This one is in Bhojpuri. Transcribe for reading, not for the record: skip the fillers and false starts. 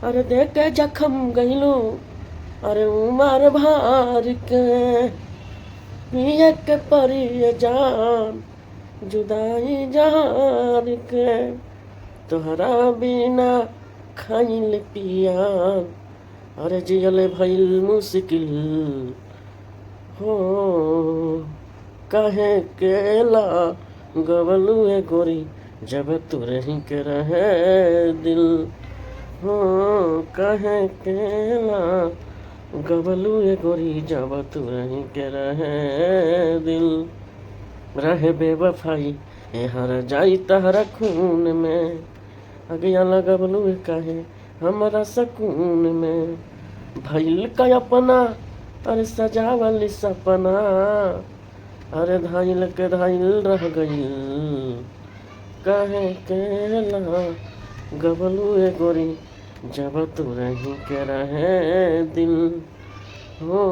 अरे देख के जखम गइलू, अरे उमर भार के पिए के परी जान जुदाई जार के तोहरा बिना खाइल पियान अरे जियले भइल मुश्किल हो कहे केला गवलुए गोरी जब तू रही के रहे दिल हो कहे केला गवलुए गोरी जब तू रही के रहे दिल रहे बेवफाई ए हर जाई तहरा खून में अगिया लगवलुए काहे हमारा सकून में भइल का अपना अरे सजावल सपना अरे धाइल के धाइल रह गई कहे केला गबलुए गोरी जब तू रही के रहे दिल हो